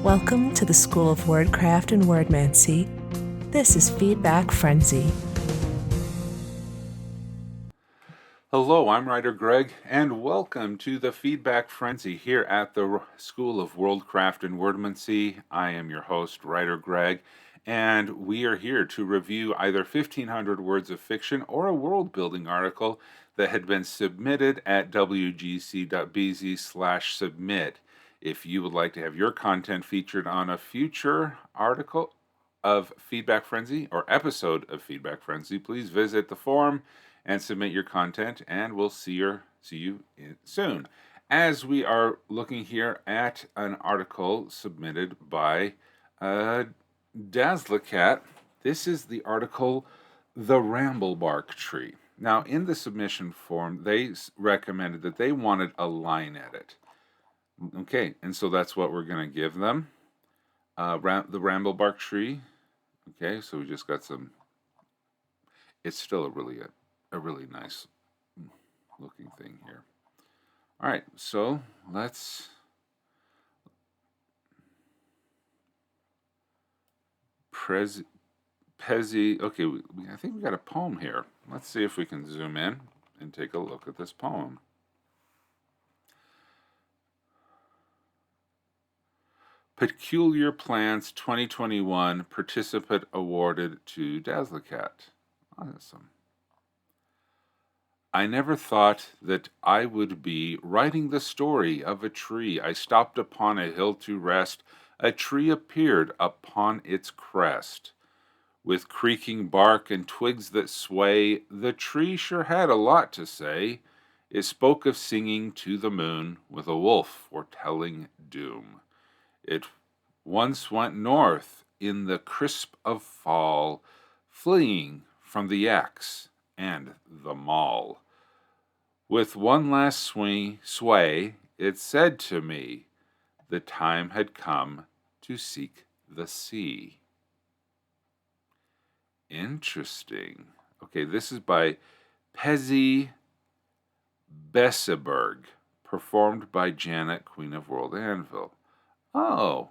Welcome to the School of Wordcraft and Worldmancy. This is Feedback Frenzy. Hello, I'm WriterGreg, and welcome to the Feedback Frenzy here at the School of Worldcraft and Worldmancy. I am your host, WriterGreg, and we are here to review either 1,500 words of fiction or a world-building article that had been submitted at wgc.bz/submit. If you would like to have your content featured on a future article of Feedback Frenzy or episode of Feedback Frenzy, please visit the forum and submit your content, and we'll see you soon. As we are looking here at an article submitted by Dazzlinkat, this is the article, The Ramblebark Tree. Now, in the submission form, they recommended that they wanted a line edit. Okay, and so that's what we're going to give them. The Ramblebark Tree. Okay, so we just got some. It's still a really nice looking thing here. All right, so let's Pezzy. Okay, I think we got a poem here. Let's see if we can zoom in and take a look at this poem. Peculiar Plants 2021 participant awarded to Dazzlinkat. Awesome. I never thought that I would be writing the story of a tree. I stopped upon a hill to rest. A tree appeared upon its crest. With creaking bark and twigs that sway, the tree sure had a lot to say. It spoke of singing to the moon, with a wolf foretelling doom. It once went north in the crisp of fall, fleeing from the axe and the maul. With one last sway, it said to me, the time had come to seek the sea. Interesting. Okay, this is by Pezzy Besseberg, performed by Janet, Queen of World Anvil. Oh,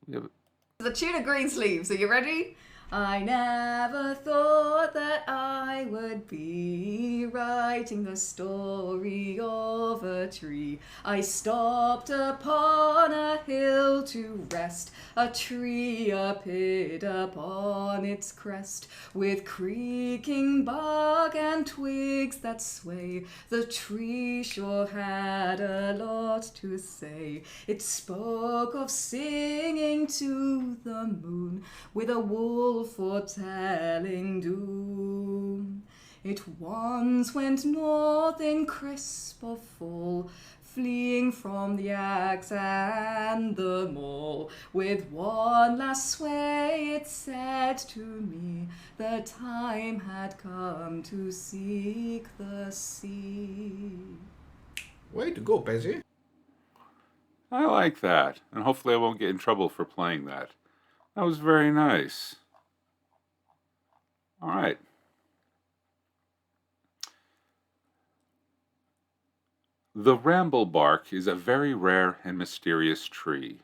we have the tune of Greensleeves. Are you ready? I never thought that I would be writing the story of a tree. I stopped upon a hill to rest. A tree appeared upon its crest. With creaking bark and twigs that sway, the tree sure had a lot to say. It spoke of singing to the moon, with a wolf foretelling doom. It once went north in crisp of fall, fleeing from the axe and the maul. With one last sway it said to me, the time had come to seek the sea. Way to go, Pezzy. I like that, and hopefully I won't get in trouble for playing that. That was very nice. All right. The Ramblebark is a very rare and mysterious tree.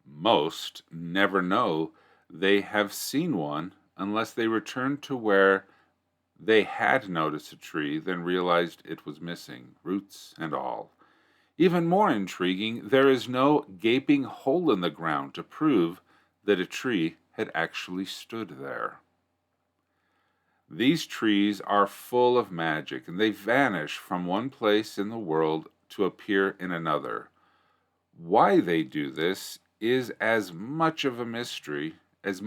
Most never know they have seen one unless they return to where they had noticed a tree, then realized it was missing, roots and all. Even more intriguing, there is no gaping hole in the ground to prove that a tree had actually stood there. These trees are full of magic, and they vanish from one place in the world to appear in another. Why they do this is as much a mystery as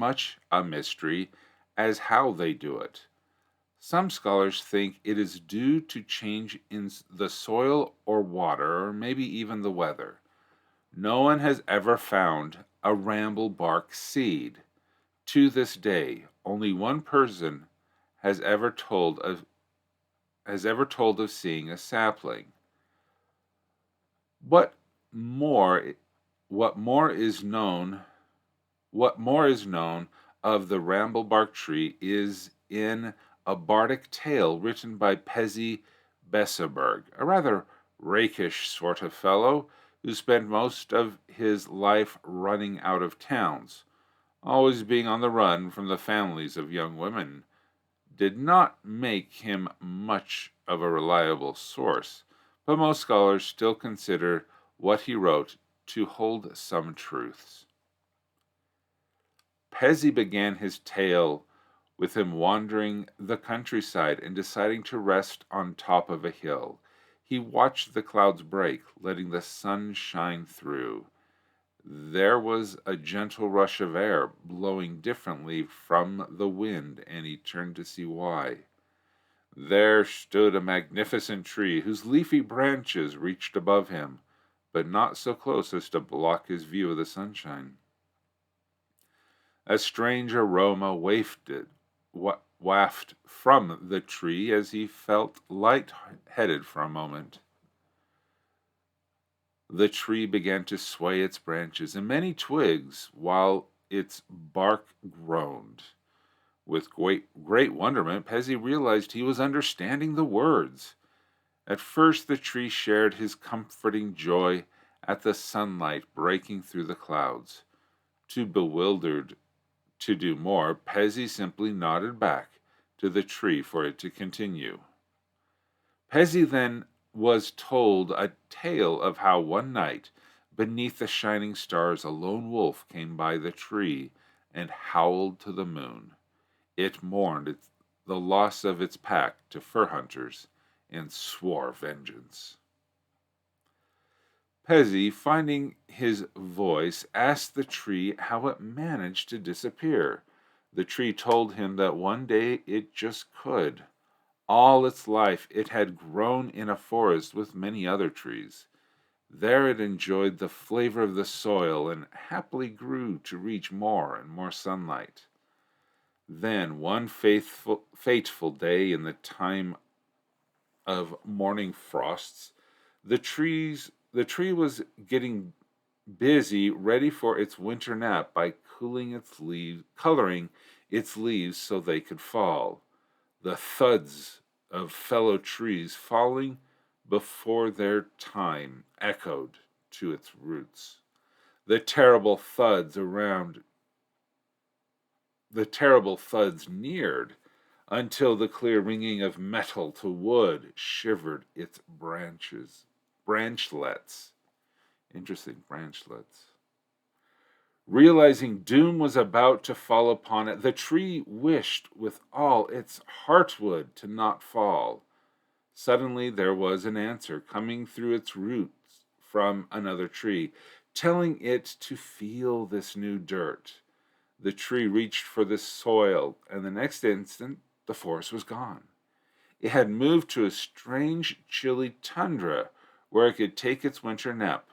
how they do it. Some scholars think it is due to change in the soil or water, or maybe even the weather. No one has ever found a ramblebark seed. To this day, only one person has ever told of seeing a sapling. What more is known of the Ramblebark tree is in a bardic tale written by Pezzy Besseberg, a rather rakish sort of fellow who spent most of his life running out of towns, always being on the run from the families of young women, did not make him much of a reliable source, but most scholars still consider what he wrote to hold some truths. Pezzi began his tale with him wandering the countryside and deciding to rest on top of a hill. He watched the clouds break, letting the sun shine through. There was a gentle rush of air blowing differently from the wind, and he turned to see why. There stood a magnificent tree whose leafy branches reached above him, but not so close as to block his view of the sunshine. A strange aroma wafted from the tree as he felt light-headed for a moment. The tree began to sway its branches and many twigs, while its bark groaned. With great wonderment, Pezzi realized he was understanding the words. At first the tree shared his comforting joy at the sunlight breaking through the clouds. Too bewildered to do more, Pezzi simply nodded back to the tree for it to continue. Pezzi then was told a tale of how one night, beneath the shining stars, a lone wolf came by the tree and howled to the moon. It mourned the loss of its pack to fur hunters and swore vengeance. Pezzi, finding his voice, asked the tree how it managed to disappear. The tree told him that one day it just could. All its life it had grown in a forest with many other trees. There it enjoyed the flavor of the soil and happily grew to reach more and more sunlight. Then, one fateful day in the time of morning frosts, the tree was getting busy, ready for its winter nap by coloring its leaves so they could fall. The thuds of fellow trees falling before their time echoed to its roots. The terrible thuds neared until the clear ringing of metal to wood shivered its branchlets. Interesting, branchlets. Realizing doom was about to fall upon it, the tree wished with all its heartwood to not fall. Suddenly there was an answer coming through its roots from another tree, telling it to feel this new dirt. The tree reached for the soil, and the next instant the forest was gone. It had moved to a strange, chilly tundra where it could take its winter nap,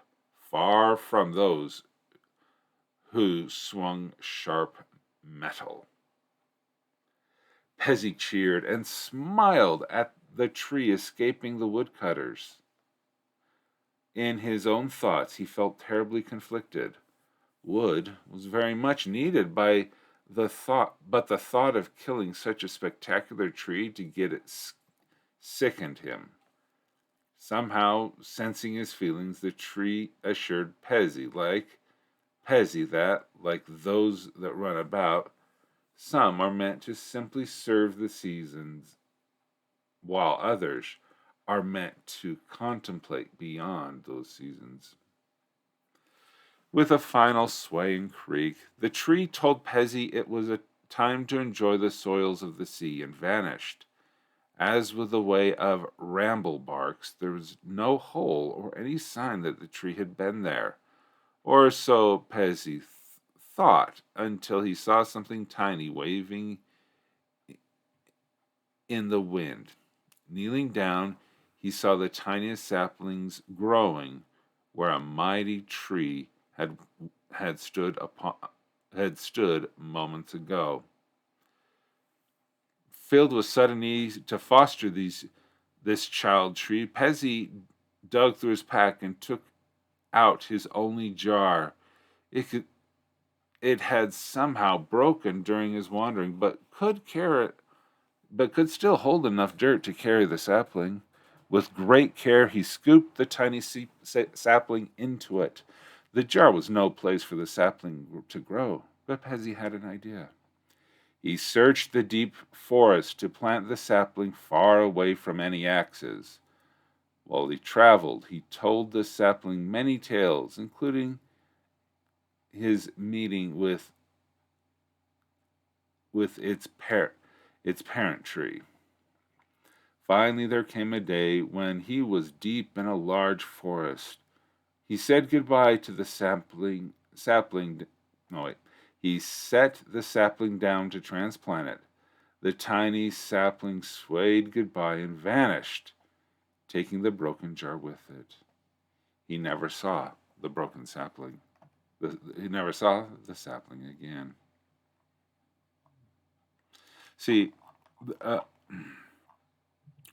far from those who swung sharp metal. Pezzi cheered and smiled at the tree escaping the woodcutters. In his own thoughts, he felt terribly conflicted. Wood was very much needed but the thought of killing such a spectacular tree to get it sickened him. Somehow, sensing his feelings, the tree assured Pezzi that, like those that run about, some are meant to simply serve the seasons, while others are meant to contemplate beyond those seasons. With a final sway and creak, the tree told Pezzi it was a time to enjoy the soils of the sea and vanished. As with the way of Ramblebarks, there was no hole or any sign that the tree had been there, or so Pezzi thought, until he saw something tiny waving in the wind. Kneeling down, he saw the tiniest saplings growing where a mighty tree had stood moments ago. Filled with sudden need to foster this child tree, Pezzi dug through his pack and took out his only jar. It had somehow broken during his wandering, but could still hold enough dirt to carry the sapling. With great care, he scooped the tiny sapling into it. The jar was no place for the sapling to grow, but Pezzy had an idea. He searched the deep forest to plant the sapling far away from any axes. While he traveled, he told the sapling many tales, including his meeting with its parent tree. Finally, there came a day when he was deep in a large forest. He said goodbye to the He set the sapling down to transplant it. The tiny sapling swayed goodbye and vanished, taking the broken jar with it. He never saw the broken sapling. He never saw the sapling again. See,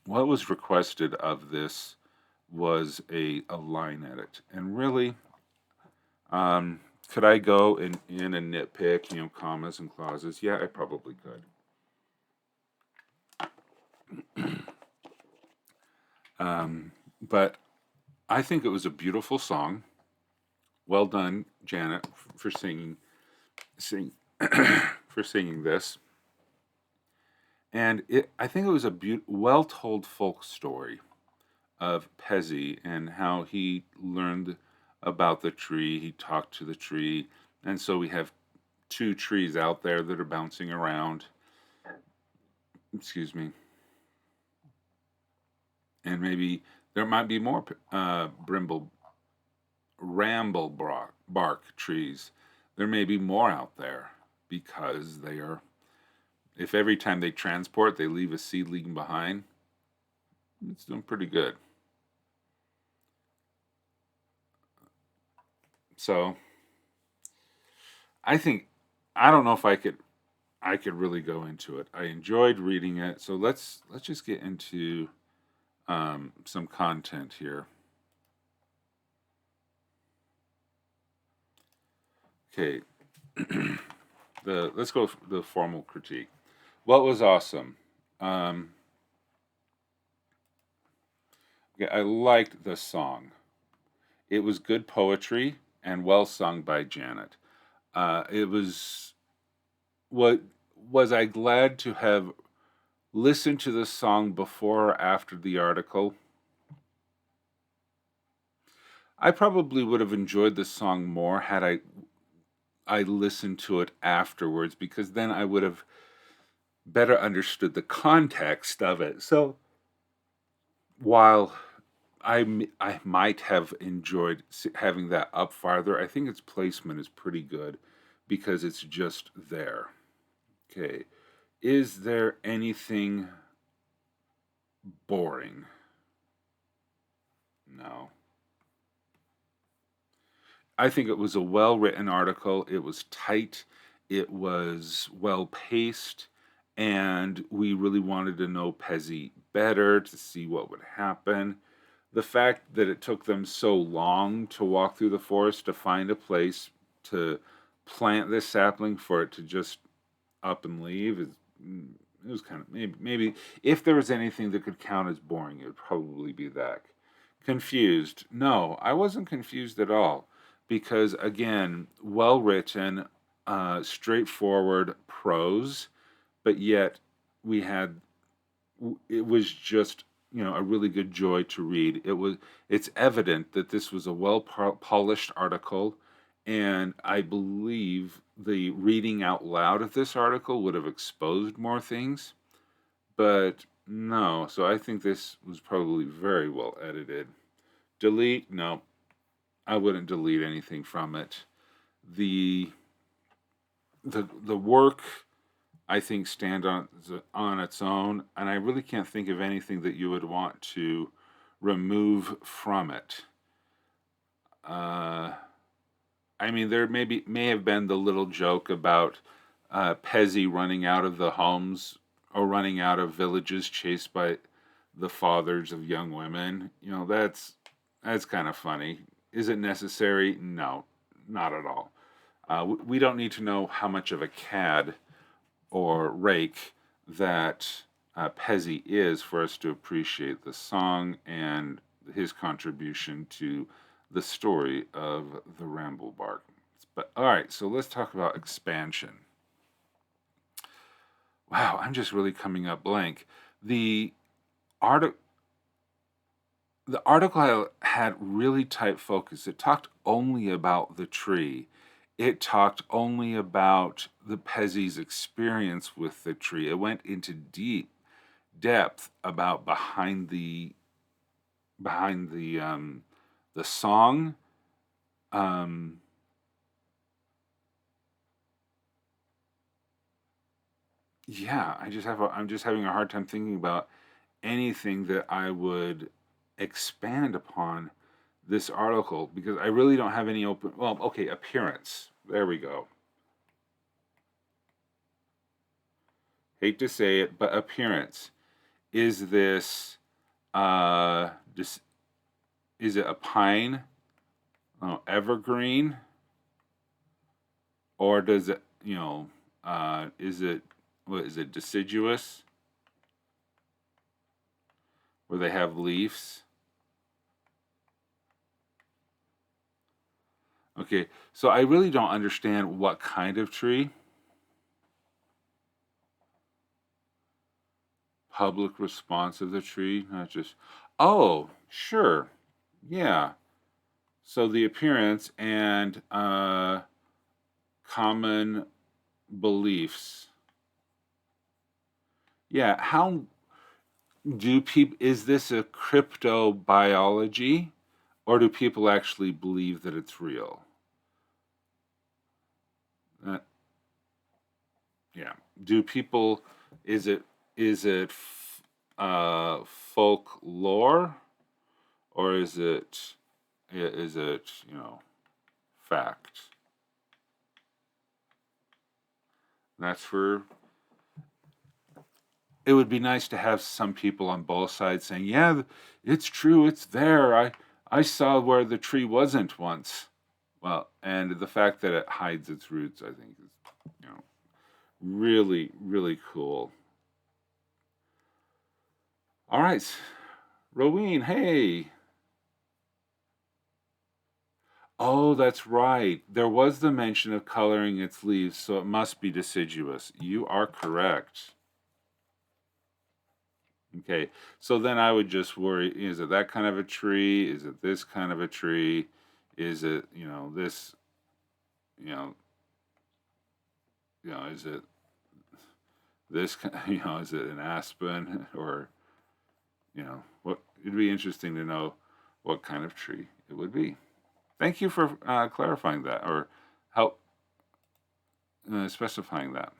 what was requested of this was a line edit. And really, could I go in and nitpick, commas and clauses? Yeah, I probably could. But I think it was a beautiful song. Well done, Janet, for singing for singing this. And I think it was a well-told folk story of Pezzy and how he learned about the tree. He talked to the tree, and so we have two trees out there that are bouncing around. Excuse me. And maybe there might be more Ramblebark trees. There may be more out there because they are. If every time they transport, they leave a seedling behind, it's doing pretty good. So, I don't know if I could really go into it. I enjoyed reading it, so let's just get into some content here. Okay, let's go for the formal critique. What was awesome? I liked the song. It was good poetry and well sung by Janet. Was I glad to have listened to the song before or after the article? I probably would have enjoyed the song more had I listened to it afterwards, because then I would have better understood the context of it. So while I might have enjoyed having that up farther, I think its placement is pretty good because it's just there. Okay. Is there anything boring? No. I think it was a well-written article. It was tight. It was well-paced. And we really wanted to know Pezzy better to see what would happen. The fact that it took them so long to walk through the forest to find a place to plant this sapling for it to just up and leave, it was kind of, maybe if there was anything that could count as boring, it would probably be that. Confused? No, I wasn't confused at all, because again, well written, straightforward prose, but yet it was just a really good joy to read. It's evident that this was a well polished article, and I believe the reading out loud of this article would have exposed more things, but no. So I think this was probably very well edited. Delete? No, I wouldn't delete anything from it. The work, I think, stand on its own, and I really can't think of anything that you would want to remove from it. I mean, there may have been the little joke about Pezzy running out of the homes or running out of villages chased by the fathers of young women. That's kind of funny. Is it necessary? No, not at all. We don't need to know how much of a cad or rake that Pezzy is for us to appreciate the song and his contribution to the story of the Ramblebark. But all right, so let's talk about expansion. Wow, I'm just really coming up blank. The article had really tight focus. It talked only about the tree. It talked only about the Pezzy's experience with the tree. It went into deep depth about behind the song. Yeah, I'm just having a hard time thinking about anything that I would expand upon this article, because I really don't have any appearance. There we go. Hate to say it, but appearance. Is this is it a pine, evergreen, or does it, is it deciduous, where they have leaves? Okay, so I really don't understand what kind of tree. Public response of the tree, not just, oh, sure, yeah. So the appearance and common beliefs. Yeah, how do people, is this a cryptobiology, or do people actually believe that it's real? Yeah. Do people, is it folklore, or is it fact? That's for, it would be nice to have some people on both sides saying, yeah, it's true, it's there. I saw where the tree wasn't once. Well, and the fact that it hides its roots, I think, is, really, really cool. All right, Roween, hey. Oh, that's right. There was the mention of coloring its leaves, so it must be deciduous. You are correct. Okay, so then I would just worry, is it that kind of a tree? Is it this kind of a tree? Is it, this, is it this, is it an aspen, or, what, it'd be interesting to know what kind of tree it would be. Thank you for clarifying that, or help specifying that.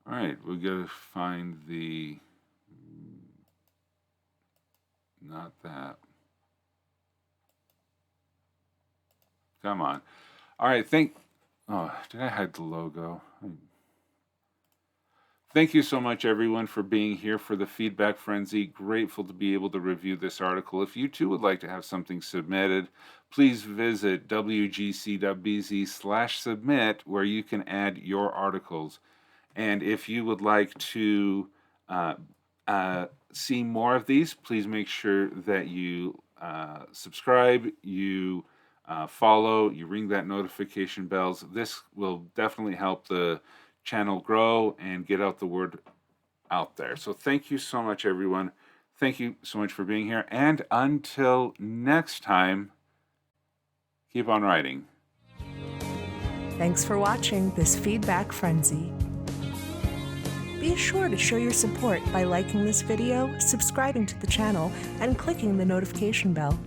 All right, we gotta find the, not that. Come on. All right, oh, did I hide the logo? Thank you so much, everyone, for being here for the Feedback Frenzy. Grateful to be able to review this article. If you, too, would like to have something submitted, please visit wgc.bz/submit, where you can add your articles. And if you would like to see more of these, please make sure that you subscribe, you follow, you ring that notification bells. This will definitely help the channel grow and get out the word out there. So thank you so much, everyone. Thank you so much for being here. And until next time, keep on writing. Thanks for watching this Feedback Frenzy. Be sure to show your support by liking this video, subscribing to the channel, and clicking the notification bell.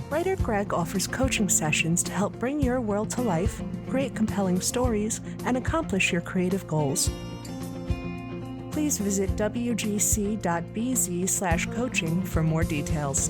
WriterGreg offers coaching sessions to help bring your world to life, create compelling stories, and accomplish your creative goals. Please visit wgc.bz/coaching for more details.